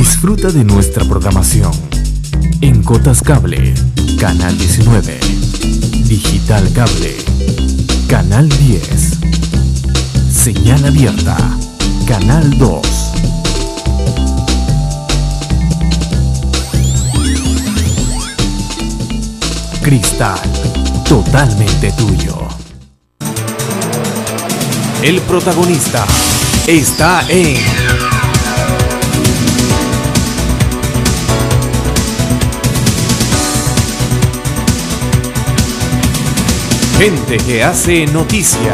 Disfruta de nuestra programación en Cotas Cable, Canal 19, Digital Cable, Canal 10, Señal Abierta, Canal 2. Cristal, totalmente tuyo. El protagonista está en Gente que hace noticia.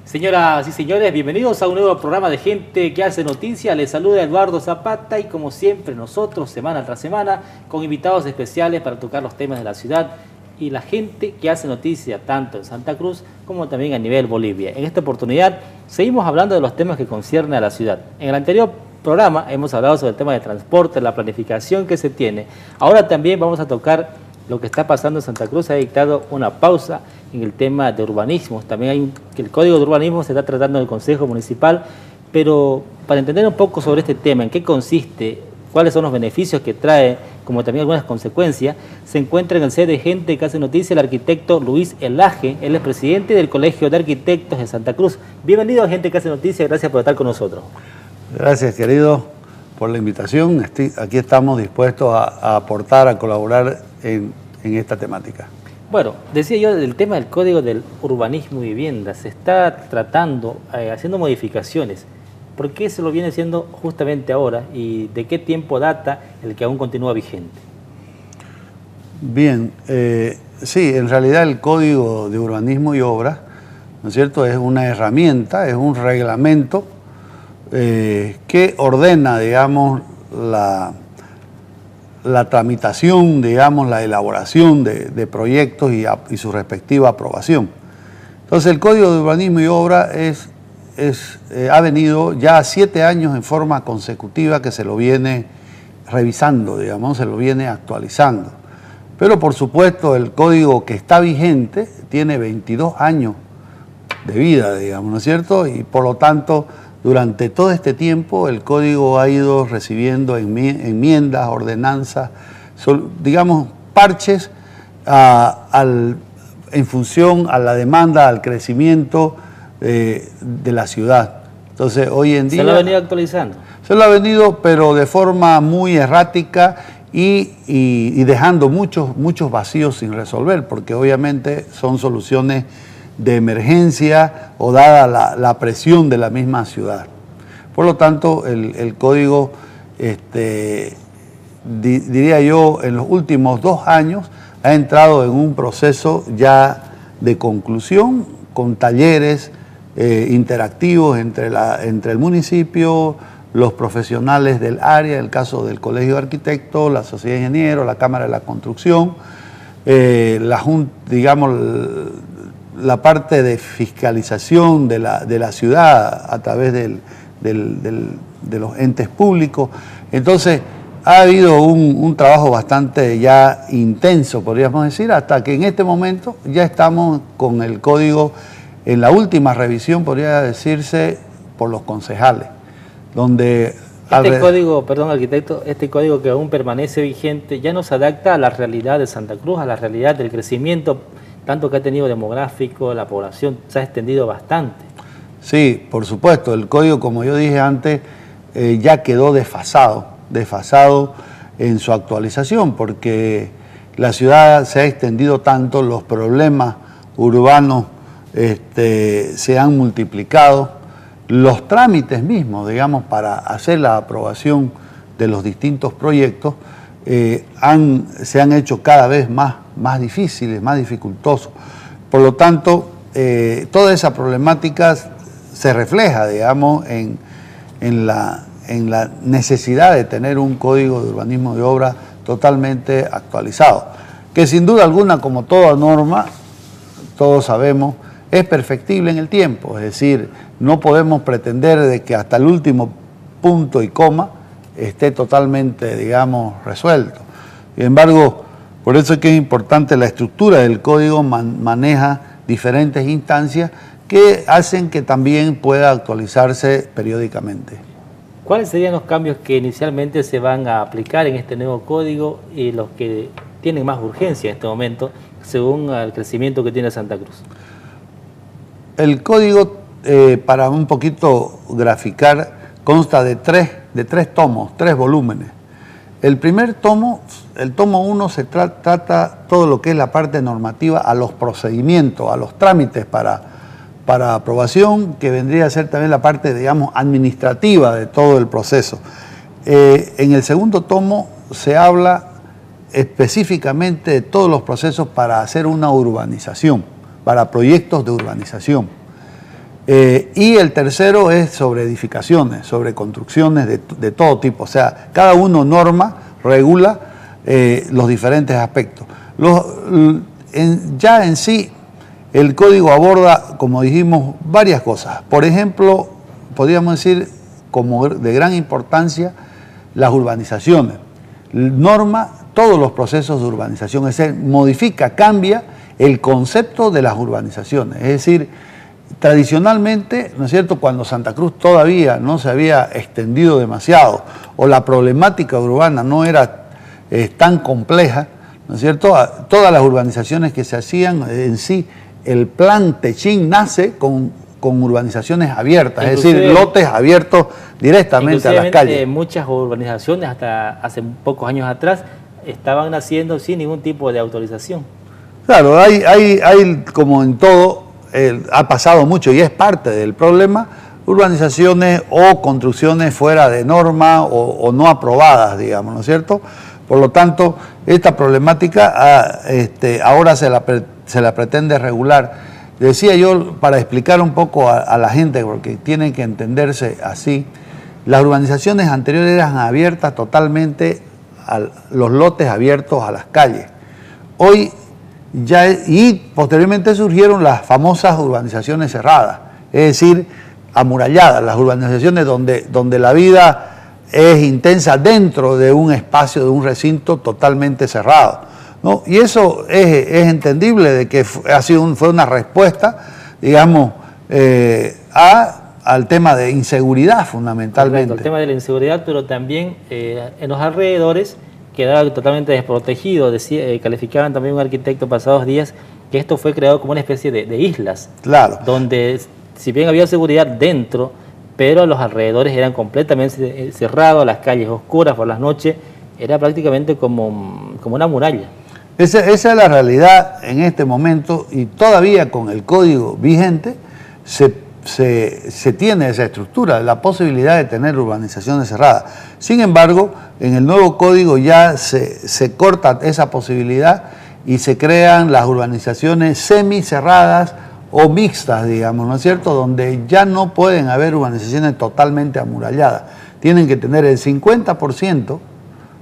Señoras y señores, bienvenidos a un nuevo programa de Gente que hace noticia. Les saluda Eduardo Zapata y como siempre nosotros, semana tras semana, con invitados especiales para tocar los temas de la ciudad y la gente que hace noticia tanto en Santa Cruz como también a nivel Bolivia. En esta oportunidad seguimos hablando de los temas que conciernen a la ciudad. En el anterior programa hemos hablado sobre el tema de transporte, la planificación que se tiene. Ahora también vamos a tocar lo que está pasando en Santa Cruz. Ha dictado una pausa en el tema de urbanismo. También que el Código de Urbanismo se está tratando en el Consejo Municipal, pero para entender un poco sobre este tema, en qué consiste, cuáles son los beneficios que trae, como también algunas consecuencias, se encuentra en el set de Gente que hace noticia el arquitecto Luis Elaje. Él es presidente del Colegio de Arquitectos de Santa Cruz. Bienvenido a Gente que hace noticia, gracias por estar con nosotros. Gracias, querido, por la invitación. Aquí estamos dispuestos a aportar, a colaborar en esta temática. Bueno, decía yo del tema del Código del Urbanismo y Vivienda. Se está tratando, haciendo modificaciones. ¿Por qué se lo viene haciendo justamente ahora y de qué tiempo data el que aún continúa vigente? Bien, sí, en realidad el Código de Urbanismo y Obras, ¿no es cierto?, es una herramienta, es un reglamento que ordena, digamos, la tramitación, digamos, la elaboración de proyectos y su respectiva aprobación. Entonces el Código de Urbanismo y Obra ha venido ya 7 años en forma consecutiva que se lo viene revisando, digamos, se lo viene actualizando. Pero por supuesto el código que está vigente tiene 22 años de vida, digamos, ¿no es cierto? Y por lo tanto, durante todo este tiempo el código ha ido recibiendo enmiendas, ordenanzas, digamos, parches en función a la demanda, al crecimiento de la ciudad. Entonces, hoy en día... ¿Se lo ha venido actualizando? Se lo ha venido, pero de forma muy errática y dejando muchos vacíos sin resolver, porque obviamente son soluciones de emergencia o dada la presión de la misma ciudad. Por lo tanto, el código, diría yo, en los últimos 2 años ha entrado en un proceso ya de conclusión con talleres interactivos entre el municipio, los profesionales del área, en el caso del Colegio de Arquitectos, la Sociedad de Ingenieros, la Cámara de la Construcción, digamos, la parte de fiscalización de la ciudad a través de los entes públicos. Entonces, ha habido un trabajo bastante ya intenso, podríamos decir, hasta que en este momento ya estamos con el código en la última revisión, podría decirse, por los concejales, donde... código, perdón, arquitecto, este código que aún permanece vigente ya no se adapta a la realidad de Santa Cruz, a la realidad del crecimiento tanto que ha tenido demográfico, la población se ha extendido bastante. Sí, por supuesto, el código, como yo dije antes, ya quedó desfasado en su actualización, porque la ciudad se ha extendido tanto, los problemas urbanos se han multiplicado, los trámites mismos, digamos, para hacer la aprobación de los distintos proyectos se han hecho cada vez más difíciles, más dificultosos. Por lo tanto, toda esa problemática se refleja, digamos, en la necesidad de tener un código de urbanismo y obra totalmente actualizado, que sin duda alguna, como toda norma, todos sabemos, es perfectible en el tiempo. Es decir, no podemos pretender de que hasta el último punto y coma esté totalmente, digamos, resuelto. Sin embargo, por eso es que es importante la estructura del código, maneja diferentes instancias que hacen que también pueda actualizarse periódicamente. ¿Cuáles serían los cambios que inicialmente se van a aplicar en este nuevo código y los que tienen más urgencia en este momento, según el crecimiento que tiene Santa Cruz? El código, para un poquito graficar, consta de tres tomos, 3 volúmenes. El primer tomo, el tomo 1, se trata todo lo que es la parte normativa a los procedimientos, a los trámites para aprobación, que vendría a ser también la parte, digamos, administrativa de todo el proceso. En el segundo tomo se habla específicamente de todos los procesos para hacer una urbanización, para proyectos de urbanización. Y el tercero es sobre edificaciones, sobre construcciones de todo tipo. O sea, cada uno norma, regula los diferentes aspectos. Ya en sí, el código aborda, como dijimos, varias cosas. Por ejemplo, podríamos decir, como de gran importancia, las urbanizaciones. Norma todos los procesos de urbanización, es decir, modifica, cambia el concepto de las urbanizaciones. Es decir, tradicionalmente, ¿no es cierto?, cuando Santa Cruz todavía no se había extendido demasiado o la problemática urbana no era tan compleja, ¿no es cierto?, todas las urbanizaciones que se hacían en sí, el plan Techín nace con urbanizaciones abiertas, es decir, lotes abiertos directamente a las calles. Muchas urbanizaciones, hasta hace pocos años atrás, estaban naciendo sin ningún tipo de autorización. Claro, hay como en todo, ha pasado mucho y es parte del problema, urbanizaciones o construcciones fuera de norma o no aprobadas, digamos, ¿no es cierto? Por lo tanto, esta problemática ahora se la pretende regular. Decía yo, para explicar un poco a la gente, porque tienen que entenderse así, las urbanizaciones anteriores eran abiertas totalmente, los lotes abiertos a las calles. Hoy ya, y posteriormente surgieron las famosas urbanizaciones cerradas, es decir, amuralladas, las urbanizaciones donde la vida es intensa dentro de un espacio, de un recinto totalmente cerrado, ¿no? Y eso es entendible, de que fue una respuesta, digamos, al tema de inseguridad fundamentalmente. Correcto, el tema de la inseguridad, pero también en los alrededores quedaba totalmente desprotegido. Calificaban también un arquitecto pasados días que esto fue creado como una especie de islas, claro, donde si bien había seguridad dentro, pero los alrededores eran completamente cerrados, las calles oscuras por las noches, era prácticamente como una muralla. Esa es la realidad en este momento, y todavía con el código vigente se tiene esa estructura, la posibilidad de tener urbanizaciones cerradas. Sin embargo, en el nuevo código ya se corta esa posibilidad y se crean las urbanizaciones semicerradas o mixtas, digamos, ¿no es cierto?, donde ya no pueden haber urbanizaciones totalmente amuralladas. Tienen que tener el 50%,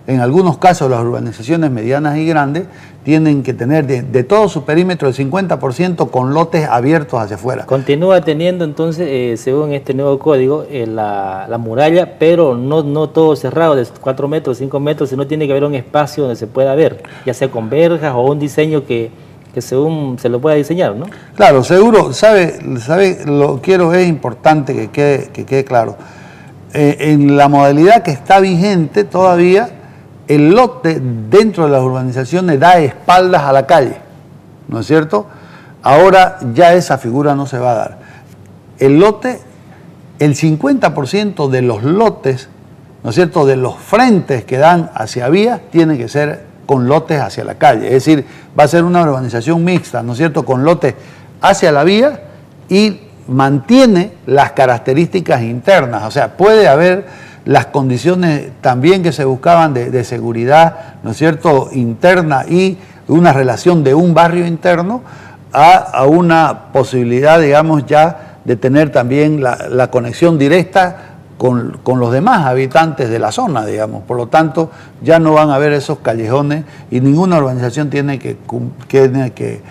en algunos casos las urbanizaciones medianas y grandes, tienen que tener de todo su perímetro el 50% con lotes abiertos hacia afuera. Continúa teniendo entonces, según este nuevo código, la muralla, pero no todo cerrado de 4 metros, 5 metros, sino tiene que haber un espacio donde se pueda ver, ya sea con verjas o un diseño que según se lo pueda diseñar, ¿no? Claro, seguro, es importante que quede claro. En la modalidad que está vigente todavía, el lote dentro de las urbanizaciones da espaldas a la calle, ¿no es cierto? Ahora ya esa figura no se va a dar. El lote, el 50% de los lotes, ¿no es cierto?, de los frentes que dan hacia vías, tiene que ser con lotes hacia la calle. Es decir, va a ser una urbanización mixta, ¿no es cierto?, con lotes hacia la vía y mantiene las características internas. O sea, puede haber las condiciones también que se buscaban de seguridad, ¿no es cierto?, interna, y una relación de un barrio interno a una posibilidad, digamos, ya de tener también la conexión directa con los demás habitantes de la zona, digamos. Por lo tanto, ya no van a haber esos callejones y ninguna urbanización tiene que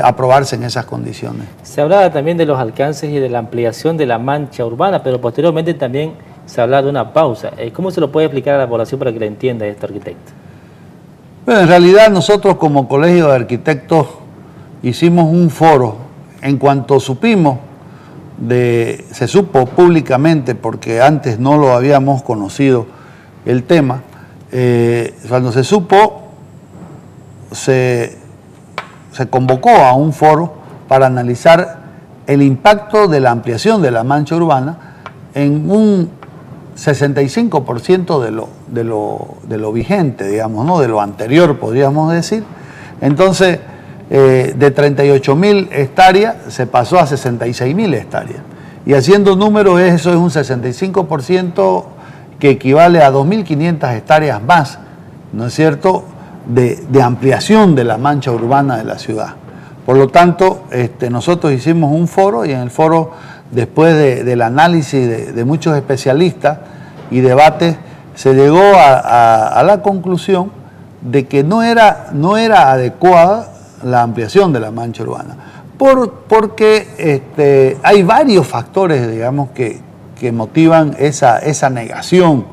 aprobarse en esas condiciones. Se hablaba también de los alcances y de la ampliación de la mancha urbana, pero posteriormente también se hablaba de una pausa. ¿Cómo se lo puede explicar a la población para que la entienda este arquitecto? Bueno, en realidad nosotros como Colegio de Arquitectos hicimos un foro. En cuanto supimos se supo públicamente, porque antes no lo habíamos conocido el tema, cuando se supo, se convocó a un foro para analizar el impacto de la ampliación de la mancha urbana en un 65% de lo vigente, digamos, ¿no? De lo anterior, podríamos decir. Entonces, de 38.000 hectáreas se pasó a 66.000 hectáreas. Y haciendo números, eso es un 65% que equivale a 2.500 hectáreas más, ¿no es cierto?, de ampliación de la mancha urbana de la ciudad. Por lo tanto, nosotros hicimos un foro y en el foro, después del análisis de muchos especialistas y debates, se llegó a la conclusión de que no era adecuada la ampliación de la mancha urbana, porque hay varios factores, digamos, que motivan esa negación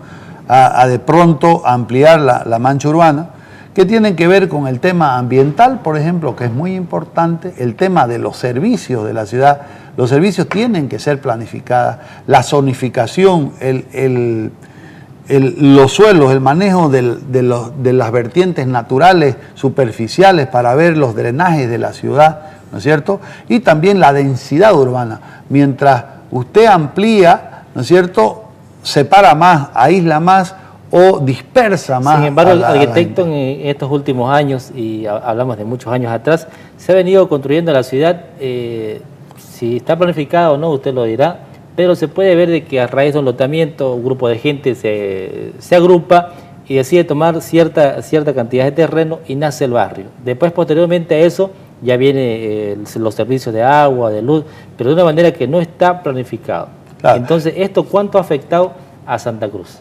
a de pronto ampliar la mancha urbana, que tienen que ver con el tema ambiental, por ejemplo, que es muy importante, el tema de los servicios de la ciudad. Los servicios tienen que ser planificados, la zonificación, los suelos, el manejo de las vertientes naturales superficiales para ver los drenajes de la ciudad, ¿no es cierto? Y también la densidad urbana. Mientras usted amplía, ¿no es cierto?, separa más, aísla más o dispersa más. Sin embargo, el arquitecto en estos últimos años, y hablamos de muchos años atrás, se ha venido construyendo la ciudad, si está planificada o no, usted lo dirá, pero se puede ver de que a raíz de un lotamiento, un grupo de gente se agrupa y decide tomar cierta cantidad de terreno y nace el barrio. Después, posteriormente a eso, ya vienen los servicios de agua, de luz, pero de una manera que no está planificado. Claro. Entonces, ¿esto cuánto ha afectado a Santa Cruz?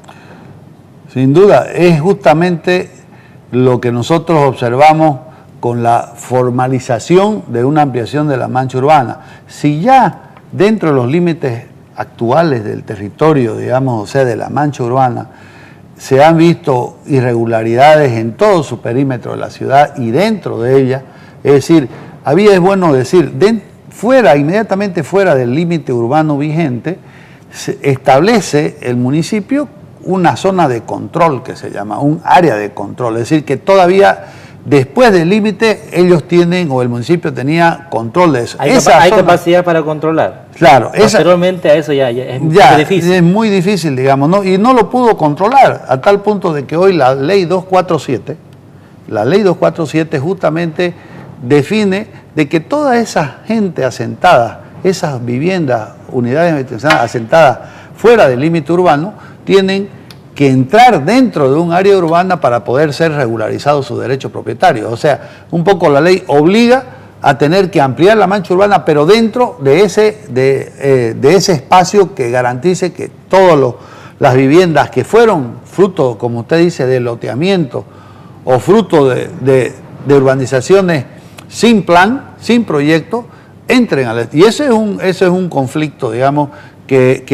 Sin duda, es justamente lo que nosotros observamos con la formalización de una ampliación de la mancha urbana. Si ya dentro de los límites actuales del territorio, digamos, o sea, de la mancha urbana, se han visto irregularidades en todo su perímetro de la ciudad y dentro de ella, es decir, es bueno decir, inmediatamente fuera del límite urbano vigente, se establece el municipio una zona de control que se llama, un área de control, es decir, que todavía después del límite ellos tienen, o el municipio tenía control de eso. Hay capacidad para controlar. Claro. Posteriormente a eso ya es muy difícil. Es muy difícil, digamos, ¿no? Y no lo pudo controlar, a tal punto de que hoy la ley 247 justamente define de que toda esa gente asentada, esas viviendas, unidades asentadas fuera del límite urbano, tienen que entrar dentro de un área urbana para poder ser regularizados sus derechos propietarios. O sea, un poco la ley obliga a tener que ampliar la mancha urbana, pero dentro de ese espacio que garantice que todas las viviendas que fueron fruto, como usted dice, de loteamiento o fruto de urbanizaciones sin plan, sin proyecto, entren a la... Y ese es un conflicto, digamos, que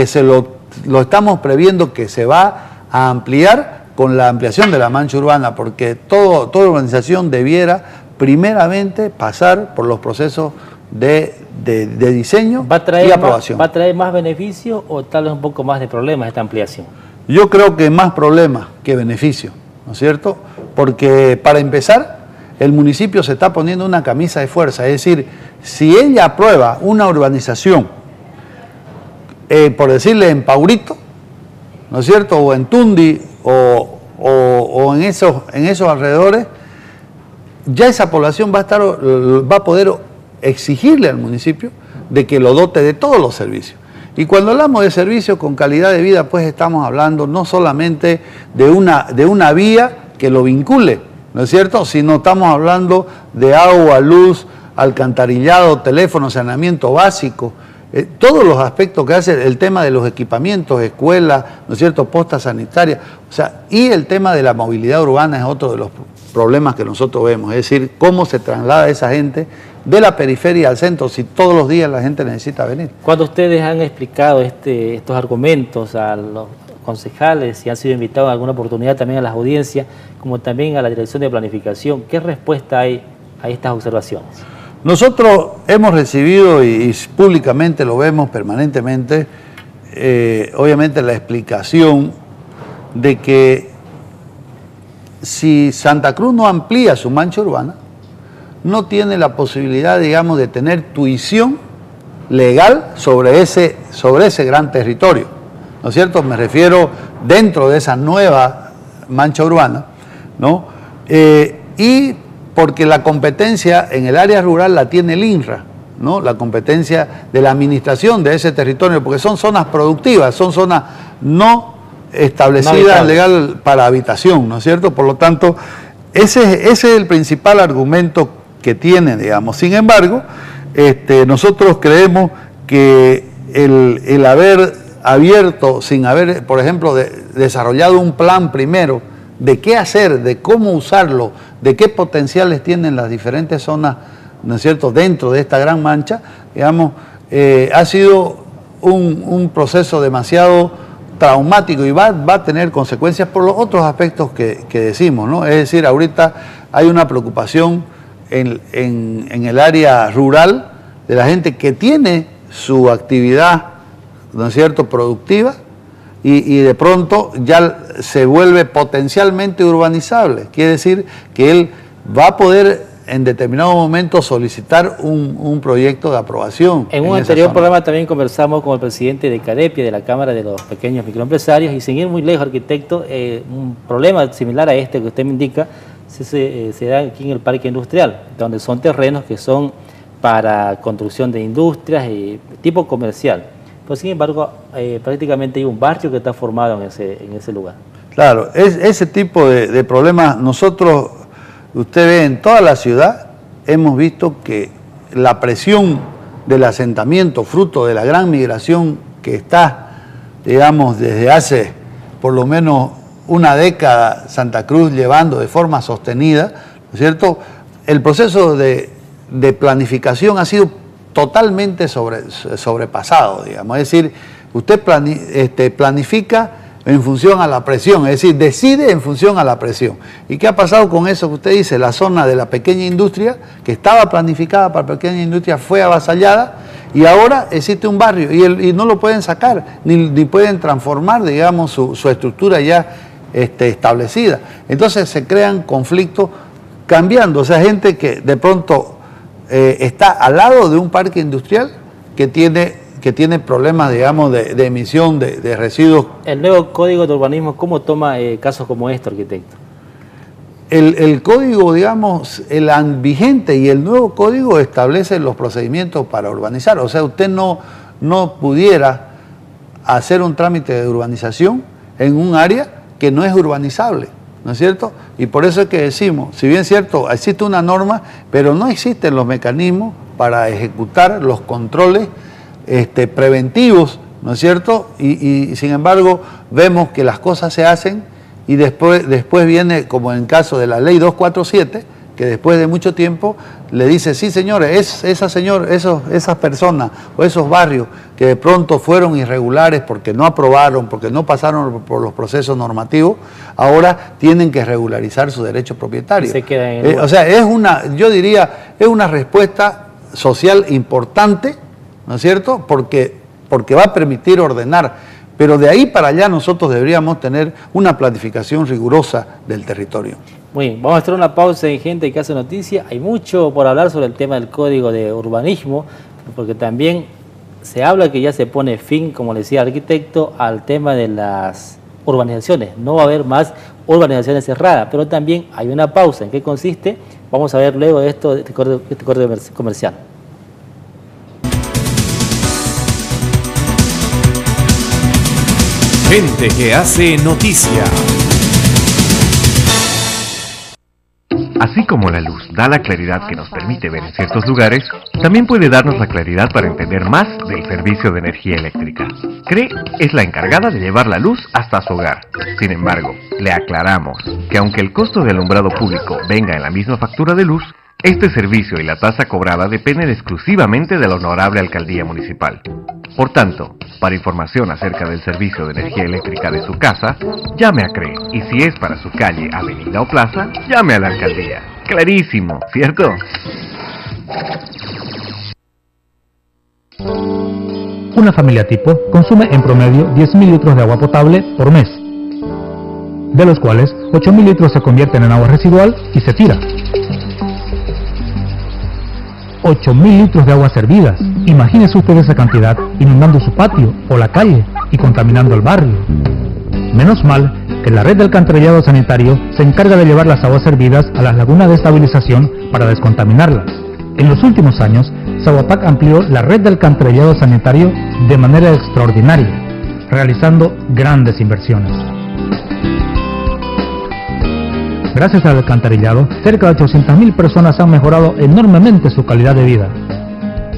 lo estamos previendo que se va a ampliar con la ampliación de la mancha urbana, porque toda urbanización debiera primeramente pasar por los procesos de diseño y aprobación. ¿Va a traer más beneficios o tal vez un poco más de problemas esta ampliación? Yo creo que más problemas que beneficios, ¿no es cierto? Porque para empezar, el municipio se está poniendo una camisa de fuerza, es decir, si ella aprueba una urbanización, por decirle en Paurito, ¿no es cierto?, o en Tundi, o en esos alrededores, ya esa población va a poder exigirle al municipio de que lo dote de todos los servicios. Y cuando hablamos de servicios con calidad de vida, pues estamos hablando no solamente de una vía que lo vincule, ¿no es cierto?, sino estamos hablando de agua, luz, alcantarillado, teléfono, saneamiento básico, todos los aspectos que hace el tema de los equipamientos, escuelas, ¿no es cierto?, postas sanitarias, o sea, y el tema de la movilidad urbana es otro de los problemas que nosotros vemos, es decir, cómo se traslada esa gente de la periferia al centro si todos los días la gente necesita venir. Cuando ustedes han explicado estos argumentos a los concejales y han sido invitados en alguna oportunidad también a las audiencias, como también a la Dirección de Planificación, ¿qué respuesta hay a estas observaciones? nosotros hemos recibido, y públicamente lo vemos permanentemente, obviamente la explicación de que si Santa Cruz no amplía su mancha urbana, no tiene la posibilidad, digamos, de tener tuición legal sobre ese gran territorio, ¿no es cierto? Me refiero dentro de esa nueva mancha urbana, ¿no? Y porque la competencia en el área rural la tiene el INRA, ¿no? La competencia de la administración de ese territorio, porque son zonas productivas, son zonas no establecidas legal para habitación, ¿no es cierto? Por lo tanto, ese es el principal argumento que tiene, digamos. Sin embargo, nosotros creemos que el haber abierto, sin haber, por ejemplo, desarrollado un plan primero de qué hacer, de cómo usarlo, de qué potenciales tienen las diferentes zonas, ¿no es cierto?, dentro de esta gran mancha, digamos, ha sido un proceso demasiado traumático y va a tener consecuencias por los otros aspectos que decimos, ¿no? Es decir, ahorita hay una preocupación en el área rural de la gente que tiene su actividad, ¿no es cierto?, productiva, y de pronto ya se vuelve potencialmente urbanizable. Quiere decir que él va a poder en determinado momento solicitar un proyecto de aprobación. En un anterior programa también conversamos con el presidente de CADEPI, de la Cámara de los Pequeños Microempresarios, y sin ir muy lejos, arquitecto, un problema similar a este que usted me indica se da aquí en el Parque Industrial, donde son terrenos que son para construcción de industrias y tipo comercial. Pues sin embargo, prácticamente hay un barrio que está formado en ese lugar. Claro, ese tipo de problemas nosotros, usted ve en toda la ciudad, hemos visto que la presión del asentamiento, fruto de la gran migración que está, digamos, desde hace por lo menos una década Santa Cruz llevando de forma sostenida, ¿no es cierto? El proceso de planificación ha sido totalmente sobrepasado, digamos. Es decir, usted planifica en función a la presión, es decir, decide en función a la presión. ¿Y qué ha pasado con eso que usted dice? La zona de la pequeña industria, que estaba planificada para pequeña industria, fue avasallada y ahora existe un barrio y no lo pueden sacar, ni pueden transformar, digamos, su estructura ya establecida. Entonces se crean conflictos cambiando, o sea, gente que de pronto está al lado de un parque industrial que tiene problemas, digamos, de emisión de residuos. El nuevo Código de Urbanismo, ¿cómo toma casos como este, arquitecto? El código, digamos, el vigente y el nuevo código establecen los procedimientos para urbanizar. O sea, usted no pudiera hacer un trámite de urbanización en un área que no es urbanizable, ¿no es cierto? Y por eso es que decimos, si bien es cierto, existe una norma, pero no existen los mecanismos para ejecutar los controles preventivos, ¿no es cierto? Y sin embargo, vemos que las cosas se hacen y después viene, como en el caso de la ley 247, que después de mucho tiempo le dice, sí señores, esas personas o esos barrios que de pronto fueron irregulares porque no aprobaron, porque no pasaron por los procesos normativos, ahora tienen que regularizar su derecho propietario. Se queda en el o sea, yo diría, es una respuesta social importante, ¿no es cierto? Porque va a permitir ordenar. Pero de ahí para allá nosotros deberíamos tener una planificación rigurosa del territorio. Muy bien, vamos a hacer una pausa en Gente que hace noticia. Hay mucho por hablar sobre el tema del Código de Urbanismo, porque también se habla que ya se pone fin, como le decía el arquitecto, al tema de las urbanizaciones. No va a haber más urbanizaciones cerradas, pero también hay una pausa. ¿En qué consiste? Vamos a ver luego de este corte comercial. Gente que hace noticia. Así como la luz da la claridad que nos permite ver en ciertos lugares, también puede darnos la claridad para entender más del servicio de energía eléctrica. CRE es la encargada de llevar la luz hasta su hogar. Sin embargo, le aclaramos que aunque el costo de alumbrado público venga en la misma factura de luz, este servicio y la tasa cobrada dependen exclusivamente de la honorable alcaldía municipal. Por tanto, para información acerca del servicio de energía eléctrica de su casa, llame a CRE. Y si es para su calle, avenida o plaza, llame a la alcaldía. Clarísimo, ¿cierto? Una familia tipo consume en promedio 10.000 litros de agua potable por mes, de los cuales 8.000 litros se convierten en agua residual y se tira. 8.000 litros de agua servidas. Imagínese usted esa cantidad inundando su patio o la calle y contaminando el barrio. Menos mal que la red de alcantarillado sanitario se encarga de llevar las aguas servidas a las lagunas de estabilización para descontaminarlas. En los últimos años, Saguapac amplió la red de alcantarillado sanitario de manera extraordinaria, realizando grandes inversiones. Gracias al alcantarillado, cerca de 800.000 personas han mejorado enormemente su calidad de vida.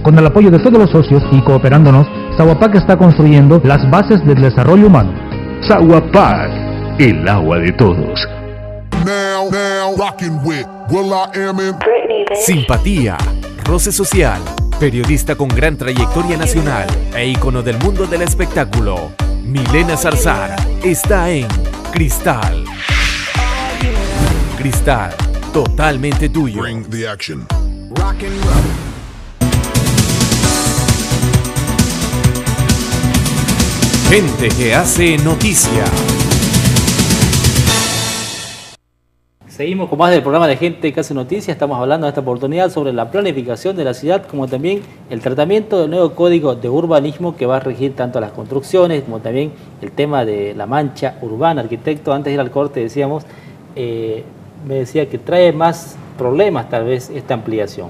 Con el apoyo de todos los socios y cooperándonos, Saguapac está construyendo las bases del desarrollo humano. Saguapac, el agua de todos. Simpatía, roce social, periodista con gran trayectoria nacional e ícono del mundo del espectáculo. Milena Zarzar está en Cristal. Cristal, totalmente tuyo. Gente que hace noticia. Seguimos con más del programa de Gente que hace noticia. Estamos hablando en esta oportunidad sobre la planificación de la ciudad, como también el tratamiento del nuevo código de urbanismo que va a regir tanto las construcciones como también el tema de la mancha urbana. Arquitecto, antes de ir al corte decíamos, me decía que trae más problemas tal vez esta ampliación.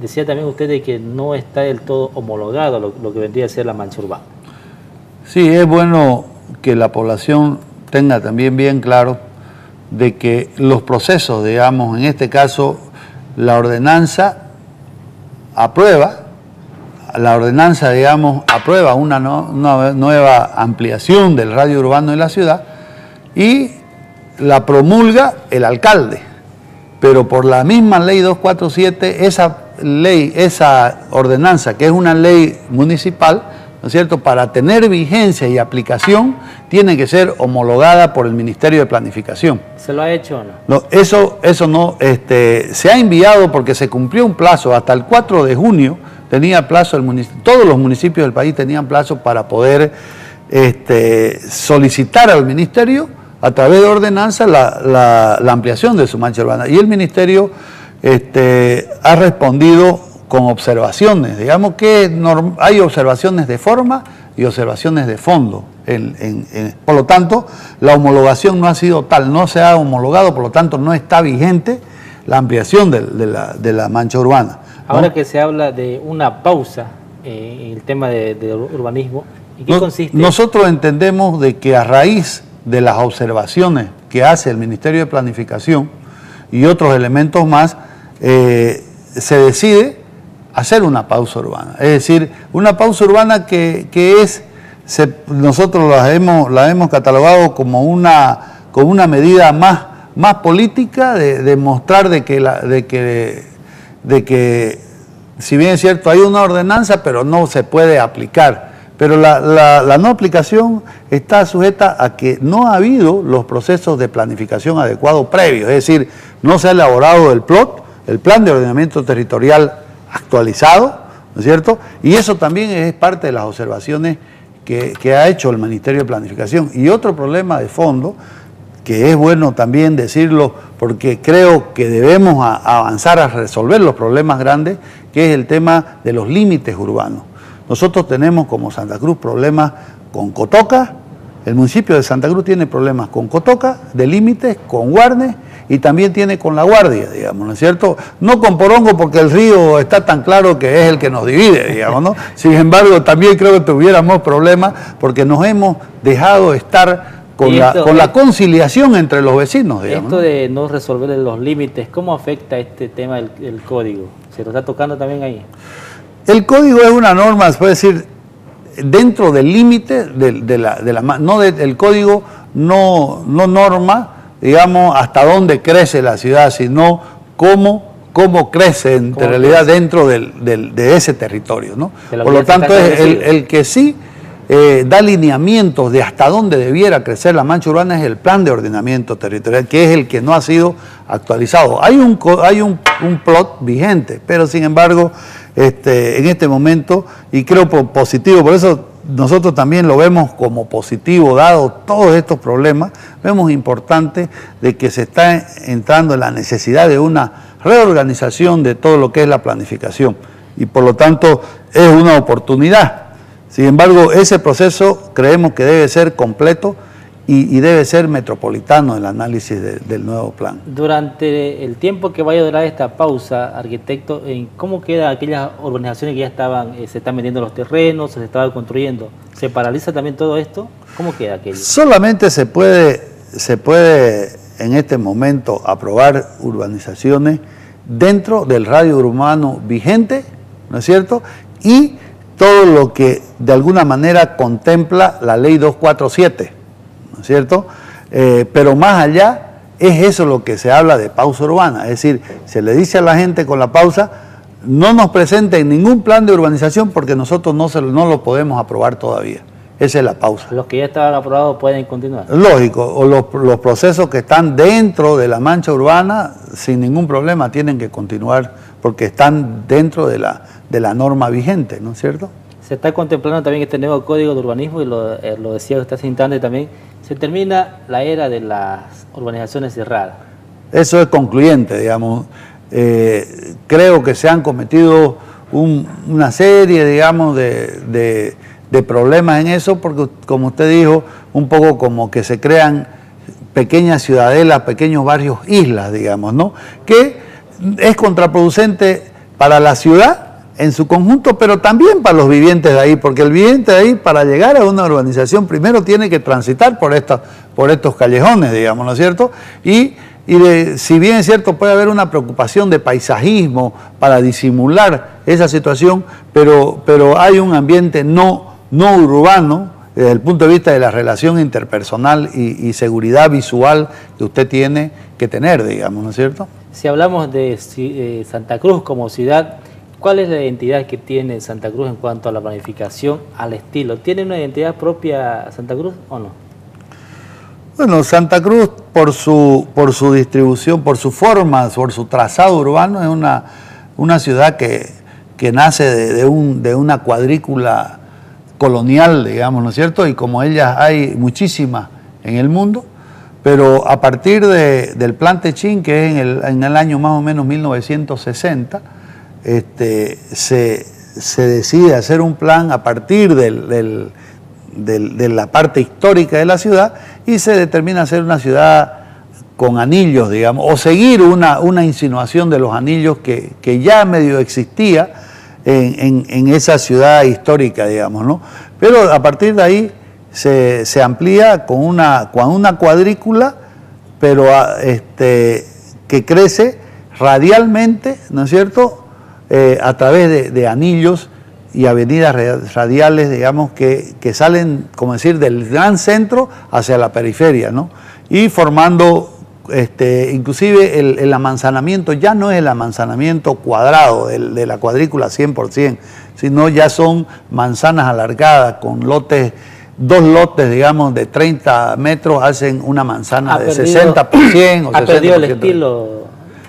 Decía también usted de que no está del todo homologado lo que vendría a ser la mancha urbana. Sí, es bueno que la población tenga también bien claro de que los procesos, digamos, en este caso, la ordenanza aprueba, una nueva ampliación del radio urbano de la ciudad y la promulga el alcalde, pero por la misma ley 247, esa ordenanza, que es una ley municipal, ¿no es cierto?, para tener vigencia y aplicación, tiene que ser homologada por el Ministerio de Planificación. ¿Se lo ha hecho o no? No, eso no, se ha enviado porque se cumplió un plazo, hasta el 4 de junio tenía plazo, todos los municipios del país tenían plazo para poder solicitar al Ministerio, a través de ordenanza, la ampliación de su mancha urbana. Y el Ministerio ha respondido con observaciones. Digamos que hay observaciones de forma y observaciones de fondo. Por lo tanto, la homologación no ha sido tal, no se ha homologado, por lo tanto no está vigente la ampliación de la mancha urbana, ¿no? Ahora que se habla de una pausa en el tema de urbanismo, ¿en qué consiste? Nosotros entendemos de que a raíz de las observaciones que hace el Ministerio de Planificación y otros elementos más, se decide hacer una pausa urbana. Es decir, una pausa urbana que nosotros la hemos catalogado como una medida más política, de mostrar de que si bien es cierto hay una ordenanza, pero no se puede aplicar. Pero la no aplicación está sujeta a que no ha habido los procesos de planificación adecuados previos, es decir, no se ha elaborado el PLOT, el Plan de Ordenamiento Territorial actualizado, ¿no es cierto? Y eso también es parte de las observaciones que ha hecho el Ministerio de Planificación. Y otro problema de fondo, que es bueno también decirlo, porque creo que debemos avanzar a resolver los problemas grandes, que es el tema de los límites urbanos. Nosotros tenemos como Santa Cruz problemas con Cotoca, el municipio de Santa Cruz tiene problemas con Cotoca, de límites, con Guarnes, y también tiene con La Guardia, digamos, ¿no es cierto? No con Porongo, porque el río está tan claro que es el que nos divide, digamos, ¿no? Sin embargo, también creo que tuviéramos problemas porque nos hemos dejado estar con la conciliación entre los vecinos, digamos. Esto de no resolver los límites, ¿cómo afecta este tema del código? ¿Se lo está tocando también ahí? El código es una norma, se puede decir, dentro del límite el código no norma, digamos, hasta dónde crece la ciudad, sino cómo crece en realidad dentro de ese territorio, ¿no? Por lo tanto, es el que sí da lineamientos de hasta dónde debiera crecer la mancha urbana, es el plan de ordenamiento territorial, que es el que no ha sido actualizado. Hay un plot vigente, pero sin embargo, en este momento, y creo positivo, por eso nosotros también lo vemos como positivo, dado todos estos problemas, vemos importante de que se está entrando en la necesidad de una reorganización de todo lo que es la planificación, y por lo tanto es una oportunidad. Sin embargo, ese proceso creemos que debe ser completo y debe ser metropolitano el análisis del nuevo plan. Durante el tiempo que vaya a durar esta pausa, arquitecto, ¿cómo quedan aquellas urbanizaciones que ya se están vendiendo los terrenos, se estaban construyendo? ¿Se paraliza también todo esto? ¿Cómo queda aquello? Solamente se puede en este momento aprobar urbanizaciones dentro del radio urbano vigente, ¿no es cierto? Y todo lo que de alguna manera contempla la ley 247, ¿no es cierto? Pero más allá es eso lo que se habla de pausa urbana, es decir, se le dice a la gente con la pausa, no nos presenten ningún plan de urbanización porque nosotros no lo podemos aprobar todavía. Esa es la pausa. Los que ya estaban aprobados pueden continuar. Lógico, o los procesos que están dentro de la mancha urbana, sin ningún problema, tienen que continuar porque están dentro de la norma vigente, ¿no es cierto? Se está contemplando también este nuevo código de urbanismo y lo decía usted hace instante también, se termina la era de las urbanizaciones cerradas. Eso es concluyente, digamos. Creo que se han cometido una serie, digamos, de problemas en eso, porque como usted dijo, un poco como que se crean pequeñas ciudadelas, pequeños barrios, islas, digamos, ¿no? Que es contraproducente para la ciudad en su conjunto, pero también para los vivientes de ahí, porque el viviente de ahí, para llegar a una urbanización, primero tiene que transitar por estos callejones, digamos, ¿no es cierto? Y si bien es cierto, puede haber una preocupación de paisajismo para disimular esa situación, pero hay un ambiente no urbano, desde el punto de vista de la relación interpersonal y seguridad visual que usted tiene que tener, digamos, ¿no es cierto? Si hablamos de Santa Cruz como ciudad, ¿cuál es la identidad que tiene Santa Cruz en cuanto a la planificación, al estilo? ¿Tiene una identidad propia Santa Cruz o no? Bueno, Santa Cruz por su distribución, por su forma, por su trazado urbano, es una ciudad que nace de una cuadrícula colonial, digamos, ¿no es cierto? Y como ellas hay muchísimas en el mundo, pero a partir del Plan Techín, que es en el año más o menos 1960, se decide hacer un plan a partir de la parte histórica de la ciudad y se determina hacer una ciudad con anillos, digamos, o seguir una insinuación de los anillos que ya medio existía en esa ciudad histórica, digamos, ¿no? Pero a partir de ahí se amplía con una cuadrícula, pero que crece radialmente, ¿no es cierto?, a través de anillos y avenidas radiales, digamos, que salen, como decir, del gran centro hacia la periferia, ¿no? Y formando, inclusive el amanzanamiento ya no es el amanzanamiento cuadrado de la cuadrícula 100%, sino ya son manzanas alargadas con dos lotes, digamos, de 30 metros hacen una manzana de 60% o 60%. ¿Ha perdido el estilo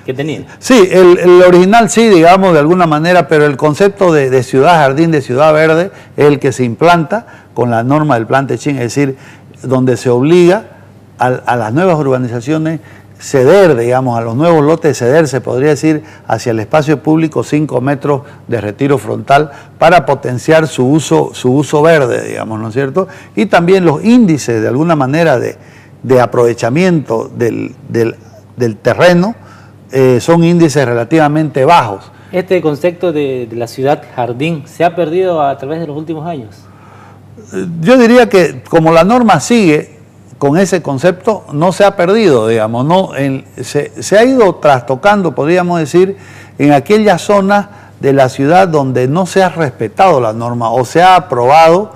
que tenía? Sí, el original sí, digamos, de alguna manera, pero el concepto de ciudad jardín, de ciudad verde, es el que se implanta con la norma del Plan Techín, es decir, donde se obliga a las nuevas urbanizaciones ceder, digamos, a los nuevos lotes, ceder, se podría decir, hacia el espacio público 5 metros de retiro frontal para potenciar su uso verde, digamos, ¿no es cierto? Y también los índices, de alguna manera, de aprovechamiento del terreno, son índices relativamente bajos. ¿Este concepto de la ciudad jardín se ha perdido a través de los últimos años? Yo diría que como la norma sigue con ese concepto, no se ha perdido, digamos, ¿no? Se ha ido trastocando, podríamos decir, en aquellas zonas de la ciudad donde no se ha respetado la norma o se ha aprobado,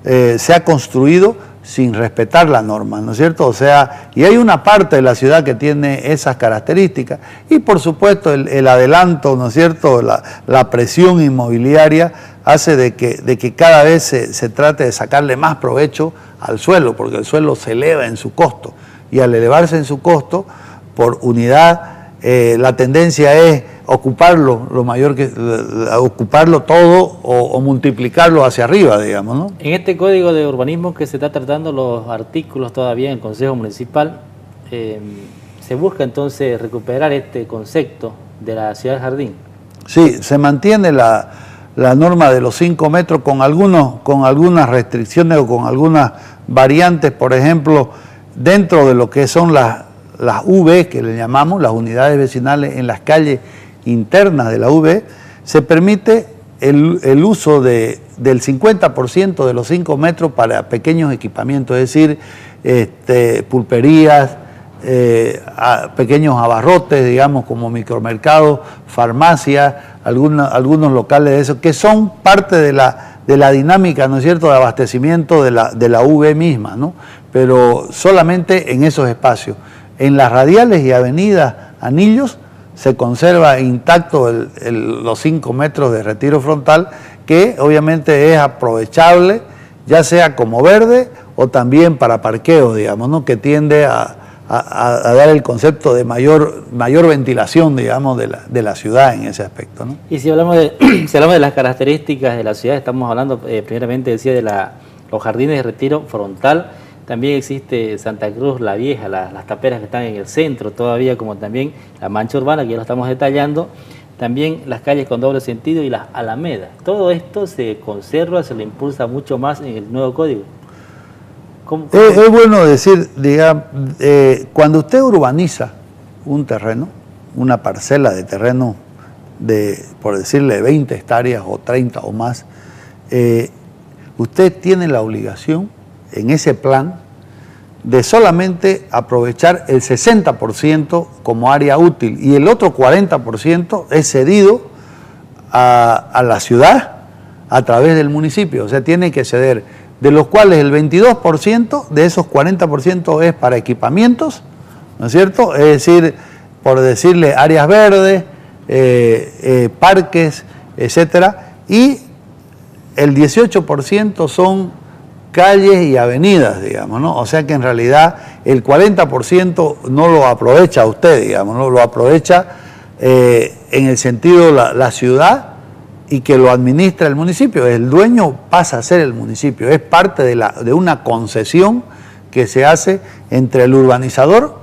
se ha construido sin respetar la norma, ¿no es cierto? O sea, y hay una parte de la ciudad que tiene esas características y por supuesto el adelanto, ¿no es cierto?, la presión inmobiliaria hace de que cada vez se trate de sacarle más provecho al suelo, porque el suelo se eleva en su costo, y al elevarse en su costo, por unidad, la tendencia es ocuparlo ocuparlo todo o multiplicarlo hacia arriba, digamos, ¿no? En este código de urbanismo que se está tratando los artículos todavía en el Consejo Municipal, se busca entonces recuperar este concepto de la ciudad jardín. Sí, se mantiene la norma de los 5 metros con algunas restricciones o con algunas variantes, por ejemplo, dentro de lo que son las UV, que le llamamos, las unidades vecinales en las calles internas de la UV, se permite el uso del 50% de los 5 metros para pequeños equipamientos, es decir, pulperías, pequeños abarrotes, digamos, como micromercados, farmacias, algunos locales de esos, que son parte de la dinámica, ¿no es cierto?, de abastecimiento de la UV misma, ¿no? Pero solamente en esos espacios. En las radiales y avenidas, anillos, se conserva intacto los 5 metros de retiro frontal, que obviamente es aprovechable, ya sea como verde o también para parqueo, digamos, ¿no?, que tiende a dar el concepto de mayor ventilación, digamos, de la ciudad en ese aspecto, ¿no? Y si hablamos de las características de la ciudad, estamos hablando primeramente, decía, de los jardines de retiro frontal. También existe Santa Cruz la Vieja, las taperas que están en el centro todavía, como también la mancha urbana, que ya lo estamos detallando. También las calles con doble sentido y las alamedas. Todo esto se conserva, se le impulsa mucho más en el nuevo código. ¿Cómo? Es bueno decir, digamos, cuando usted urbaniza un terreno, una parcela de terreno de, por decirle, 20 hectáreas o 30 o más, usted tiene la obligación en ese plan de solamente aprovechar el 60% como área útil y el otro 40% es cedido a la ciudad a través del municipio. O sea, tiene que ceder, de los cuales el 22% de esos 40% es para equipamientos, ¿no es cierto? Es decir, por decirle, áreas verdes, parques, etcétera, y el 18% son calles y avenidas, digamos, ¿no? O sea que en realidad el 40% no lo aprovecha usted, digamos, ¿no? Lo aprovecha en el sentido la ciudad, y que lo administra el municipio. El dueño pasa a ser el municipio, es parte de una concesión que se hace entre el urbanizador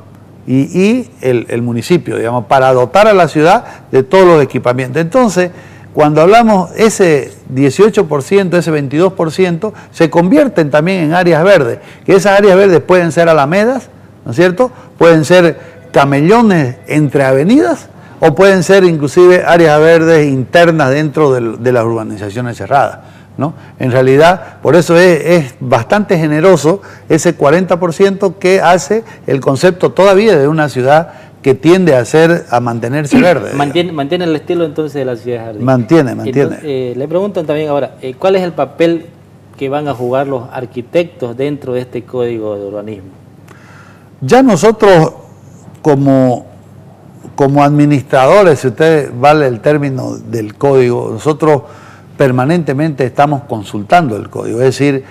y el municipio, digamos, para dotar a la ciudad de todos los equipamientos. Entonces, cuando hablamos, ese 18%, ese 22%, se convierten también en áreas verdes, que esas áreas verdes pueden ser alamedas, ¿no es cierto?, pueden ser camellones entre avenidas, o pueden ser inclusive áreas verdes internas dentro de las urbanizaciones cerradas, ¿no? En realidad, por eso es bastante generoso ese 40% que hace el concepto todavía de una ciudad que tiende a mantenerse verde. Mantiene el estilo entonces de la ciudad jardín. Mantiene. Entonces, le preguntan también ahora, ¿cuál es el papel que van a jugar los arquitectos dentro de este código de urbanismo? Ya nosotros como administradores, si usted vale el término del código, nosotros permanentemente estamos consultando el código, es decir,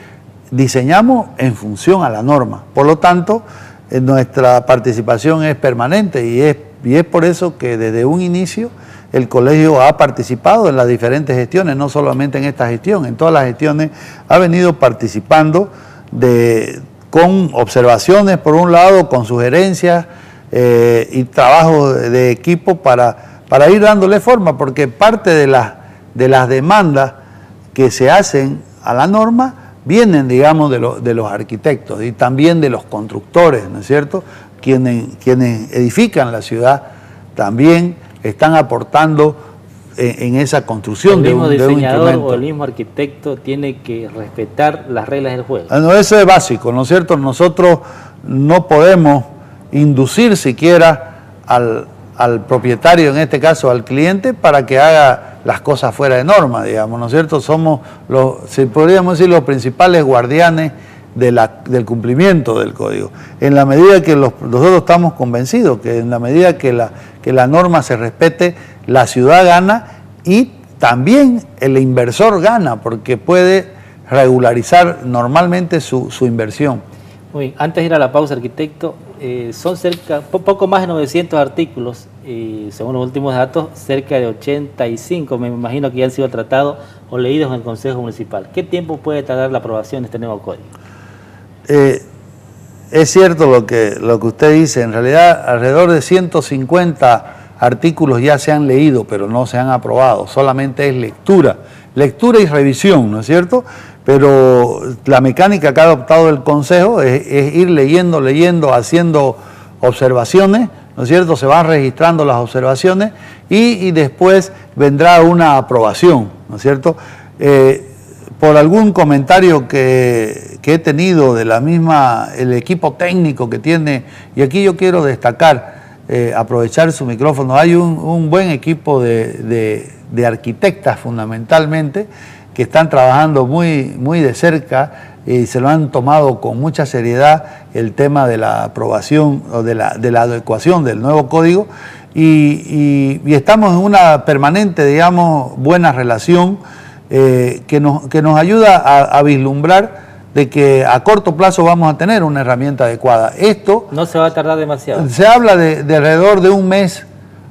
diseñamos en función a la norma. Por lo tanto, nuestra participación es permanente y es por eso que desde un inicio el colegio ha participado en las diferentes gestiones, no solamente en esta gestión, en todas las gestiones ha venido participando con observaciones por un lado, con sugerencias y trabajo de equipo para ir dándole forma, porque parte de las demandas que se hacen a la norma vienen, digamos, de los arquitectos y también de los constructores, ¿no es cierto? Quienes edifican la ciudad también están aportando en esa construcción de un instrumento. ¿El mismo diseñador o el mismo arquitecto tiene que respetar las reglas del juego? No, eso es básico, ¿no es cierto? Nosotros no podemos inducir siquiera al propietario, en este caso al cliente, para que haga las cosas fuera de norma, digamos, ¿no es cierto? Somos, si podríamos decir, los principales guardianes del cumplimiento del código. En la medida que nosotros estamos convencidos que en la medida que la norma se respete, la ciudad gana y también el inversor gana porque puede regularizar normalmente su inversión. Muy bien. Antes de ir a la pausa, arquitecto, son poco más de 900 artículos y según los últimos datos, cerca de 85, me imagino que ya han sido tratados o leídos en el Consejo Municipal. ¿Qué tiempo puede tardar la aprobación de este nuevo código? Es cierto lo que usted dice, en realidad alrededor de 150 artículos ya se han leído, pero no se han aprobado, solamente es lectura y revisión, ¿no es cierto? Pero la mecánica que ha adoptado el Consejo es ir leyendo, haciendo observaciones, ¿no es cierto? Se van registrando las observaciones y después vendrá una aprobación, ¿no es cierto? Por algún comentario que he tenido de el equipo técnico que tiene, y aquí yo quiero destacar, aprovechar su micrófono, hay un buen equipo de arquitectas fundamentalmente, que están trabajando muy de cerca y se lo han tomado con mucha seriedad el tema de la aprobación o de la adecuación del nuevo código y estamos en una permanente, digamos, buena relación que nos ayuda a vislumbrar de que a corto plazo vamos a tener una herramienta adecuada. Esto no se va a tardar demasiado. Se habla de alrededor de un mes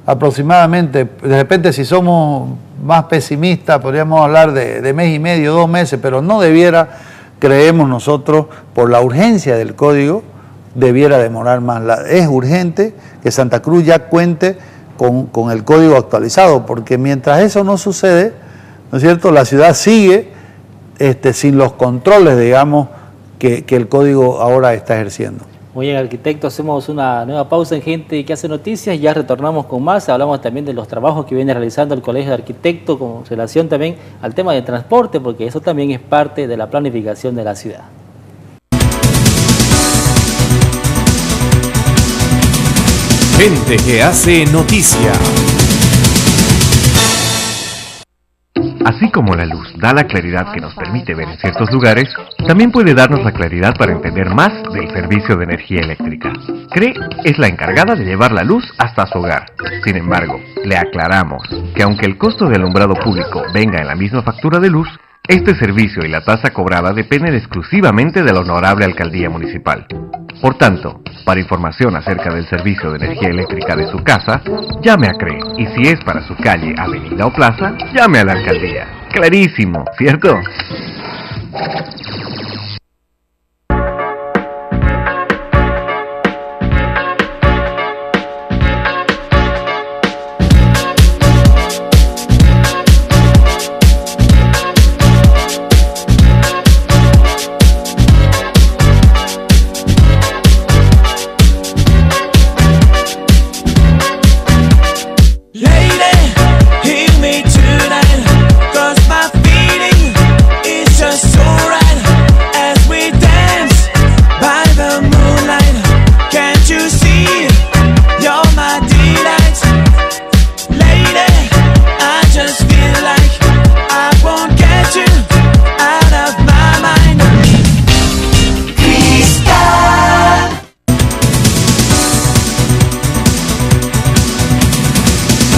aproximadamente. De repente, si somos más pesimistas, podríamos hablar de mes y medio, 2 meses, pero no debiera, creemos nosotros, por la urgencia del código, debiera demorar más. Es urgente que Santa Cruz ya cuente con el código actualizado, porque mientras eso no sucede, ¿no es cierto?, la ciudad sigue sin los controles, digamos, que el código ahora está ejerciendo. Muy bien, arquitecto, hacemos una nueva pausa en Gente que hace noticias y ya retornamos con más. Hablamos también de los trabajos que viene realizando el Colegio de Arquitectos con relación también al tema de transporte, porque eso también es parte de la planificación de la ciudad. Gente que hace noticia. Así como la luz da la claridad que nos permite ver en ciertos lugares, también puede darnos la claridad para entender más del servicio de energía eléctrica. CRE es la encargada de llevar la luz hasta su hogar. Sin embargo, le aclaramos que aunque el costo de alumbrado público venga en la misma factura de luz, este servicio y la tasa cobrada dependen exclusivamente de la honorable alcaldía municipal. Por tanto, para información acerca del servicio de energía eléctrica de su casa, llame a CRE. Y si es para su calle, avenida o plaza, llame a la alcaldía. Clarísimo, ¿cierto?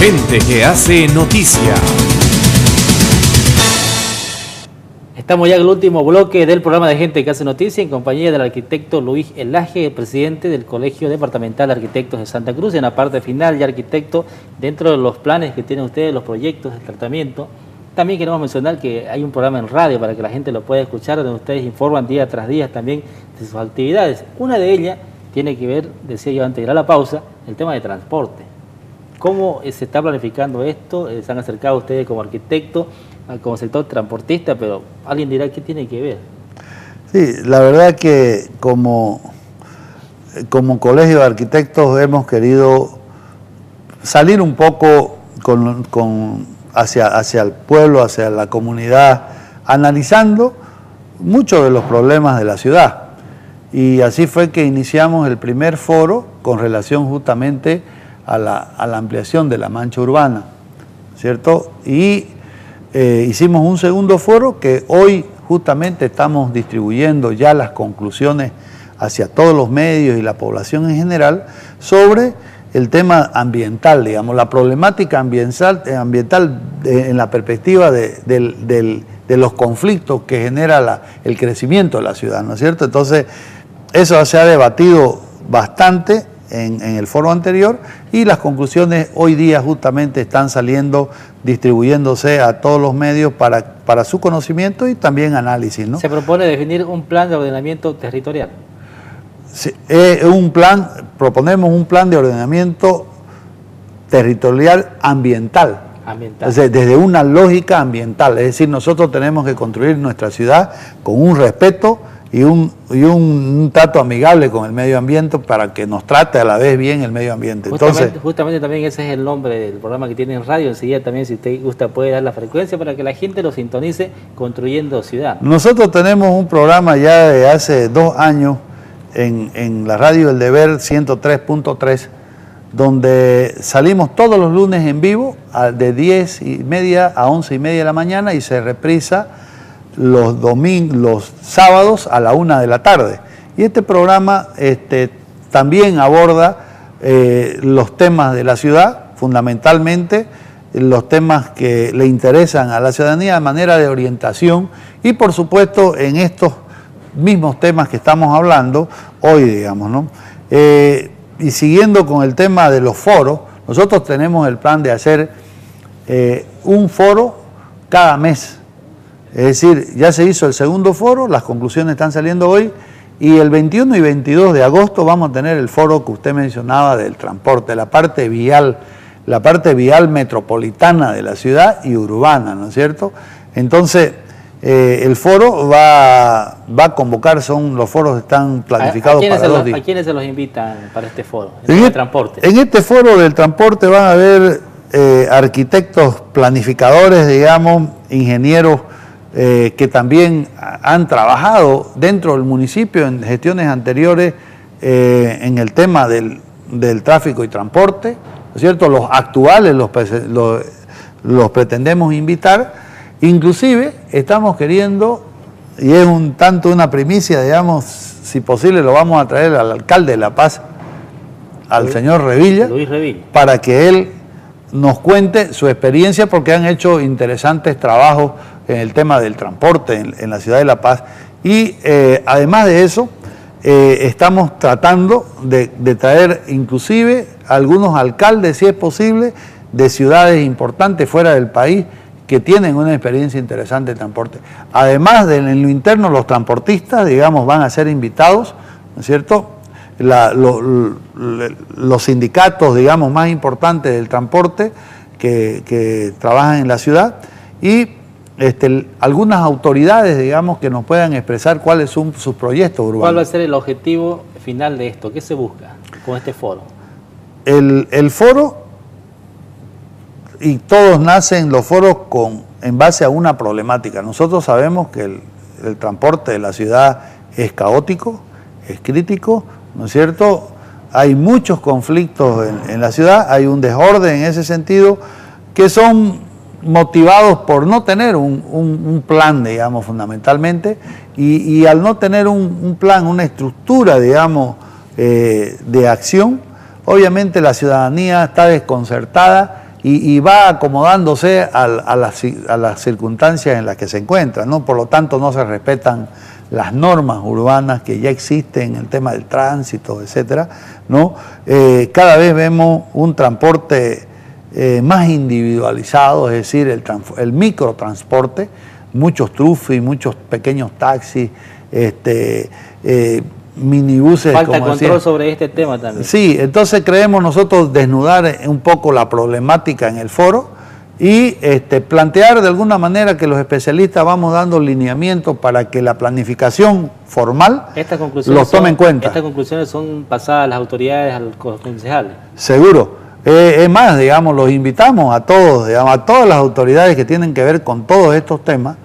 Gente que hace noticia. Estamos ya en el último bloque del programa de Gente que hace noticia en compañía del arquitecto Luis Elaje, presidente del Colegio Departamental de Arquitectos de Santa Cruz. En la parte final, ya arquitecto, dentro de los planes que tienen ustedes, los proyectos de tratamiento, también queremos mencionar que hay un programa en radio para que la gente lo pueda escuchar, donde ustedes informan día tras día también de sus actividades. Una de ellas tiene que ver, decía yo antes de ir a la pausa, el tema de transporte. ¿Cómo se está planificando esto? Se han acercado ustedes como arquitecto, como sector transportista, pero alguien dirá qué tiene que ver. Sí, la verdad que como Colegio de Arquitectos hemos querido salir un poco hacia el pueblo, hacia la comunidad, analizando muchos de los problemas de la ciudad. Y así fue que iniciamos el primer foro con relación justamente a la ampliación de la mancha urbana, ¿cierto? Y hicimos un segundo foro que hoy justamente estamos distribuyendo ya las conclusiones hacia todos los medios y la población en general sobre el tema ambiental, digamos, la problemática ambiental en la perspectiva de los conflictos que genera el crecimiento de la ciudad, ¿no es cierto? Entonces, eso se ha debatido bastante en el foro anterior y las conclusiones hoy día justamente están saliendo, distribuyéndose a todos los medios para su conocimiento y también análisis, ¿no? Se propone definir un plan de ordenamiento territorial. Sí, proponemos un plan de ordenamiento territorial ambiental. Desde una lógica ambiental, es decir, nosotros tenemos que construir nuestra ciudad con un respeto y un trato amigable con el medio ambiente para que nos trate a la vez bien el medio ambiente. Justamente también ese es el nombre del programa que tiene en radio. Enseguida también, si usted gusta, puede dar la frecuencia para que la gente lo sintonice, Construyendo Ciudad. Nosotros tenemos un programa ya de hace 2 años en la radio El Deber 103.3, donde salimos todos los lunes en vivo de 10:30 a 11:30 de la mañana y se reprisa los sábados a la 1 de la tarde. Y este programa también aborda los temas de la ciudad, fundamentalmente los temas que le interesan a la ciudadanía de manera de orientación y por supuesto en estos mismos temas que estamos hablando hoy, digamos, ¿no? Y siguiendo con el tema de los foros, nosotros tenemos el plan de hacer un foro cada mes. Es decir, ya se hizo el segundo foro, las conclusiones están saliendo hoy, y el 21 y 22 de agosto vamos a tener el foro que usted mencionaba del transporte, la parte vial metropolitana de la ciudad y urbana, ¿no es cierto? Entonces, el foro va a convocar, los foros están planificados para 2 días. ¿A quiénes se los invitan para este foro? En transporte. En este foro del transporte van a haber arquitectos planificadores, digamos, ingenieros que también han trabajado dentro del municipio en gestiones anteriores en el tema del tráfico y transporte, ¿no es cierto? Los actuales los pretendemos invitar. Inclusive estamos queriendo, y es un tanto una primicia, digamos, si posible lo vamos a traer al alcalde de La Paz, al señor Revilla, Luis Revilla, para que él nos cuente su experiencia, porque han hecho interesantes trabajos en el tema del transporte en la ciudad de La Paz. Y además de eso, estamos tratando de traer inclusive algunos alcaldes, si es posible, de ciudades importantes fuera del país, que tienen una experiencia interesante de transporte. Además en lo interno, los transportistas, digamos, van a ser invitados, ¿no es cierto? Los sindicatos, digamos, más importantes del transporte que trabajan en la ciudad y algunas autoridades, digamos, que nos puedan expresar cuáles son sus proyectos urbanos. ¿Cuál va a ser el objetivo final de esto? ¿Qué se busca con este foro? El foro, y todos nacen los foros en base a una problemática. Nosotros sabemos que el transporte de la ciudad es caótico, es crítico, ¿no es cierto? Hay muchos conflictos en la ciudad, hay un desorden en ese sentido, que son motivados por no tener un plan, digamos, fundamentalmente, y al no tener un plan, una estructura, digamos, de acción, obviamente la ciudadanía está desconcertada y va acomodándose a las circunstancias en las que se encuentra, ¿no? Por lo tanto, no se respetan las normas urbanas que ya existen en el tema del tránsito, etcétera, ¿no? Cada vez vemos un transporte más individualizado, es decir, el microtransporte, muchos trufis, muchos pequeños taxis, minibuses. Falta control sobre este tema también. Sí, entonces creemos nosotros desnudar un poco la problemática en el foro y plantear de alguna manera que los especialistas vamos dando lineamientos para que la planificación formal los tome en cuenta. Estas conclusiones son pasadas a las autoridades, a los concejales. Seguro. Es más, digamos, los invitamos a todos, digamos, a todas las autoridades que tienen que ver con todos estos temas,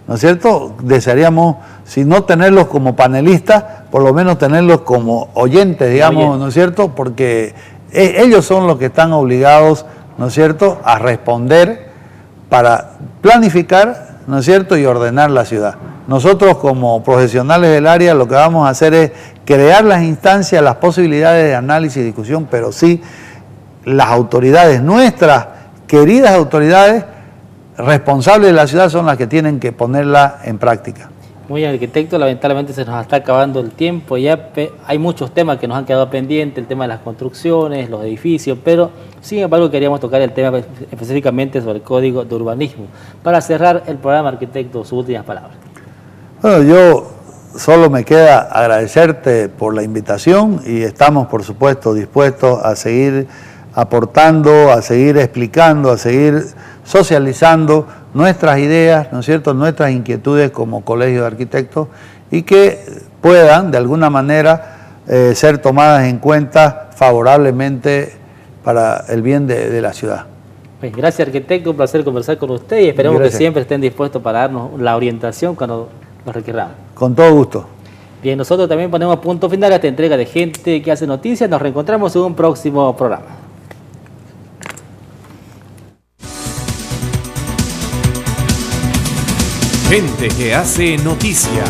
¿no es cierto? Desearíamos, si no tenerlos como panelistas, por lo menos tenerlos como oyentes, digamos, ¿no es cierto? Porque ellos son los que están obligados, ¿no es cierto?, a responder para planificar, ¿no es cierto?, y ordenar la ciudad. Nosotros como profesionales del área lo que vamos a hacer es crear las instancias, las posibilidades de análisis y discusión, pero sí las autoridades, nuestras queridas autoridades responsables de la ciudad, son las que tienen que ponerla en práctica. Muy bien, arquitecto, lamentablemente se nos está acabando el tiempo, ya hay muchos temas que nos han quedado pendientes, el tema de las construcciones, los edificios, pero sin embargo queríamos tocar el tema específicamente sobre el Código de Urbanismo. Para cerrar el programa, arquitecto, sus últimas palabras. Bueno, yo solo me queda agradecerte por la invitación y estamos, por supuesto, dispuestos a seguir aportando, a seguir explicando, a seguir socializando nuestras ideas, ¿no es cierto?, nuestras inquietudes como colegio de arquitectos, y que puedan, de alguna manera, ser tomadas en cuenta favorablemente para el bien de la ciudad. Pues gracias, arquitecto, un placer conversar con usted y esperemos que siempre estén dispuestos para darnos la orientación cuando nos requeramos. Con todo gusto. Bien, nosotros también ponemos punto final a esta entrega de Gente que Hace Noticias. Nos reencontramos en un próximo programa. Gente que hace noticia.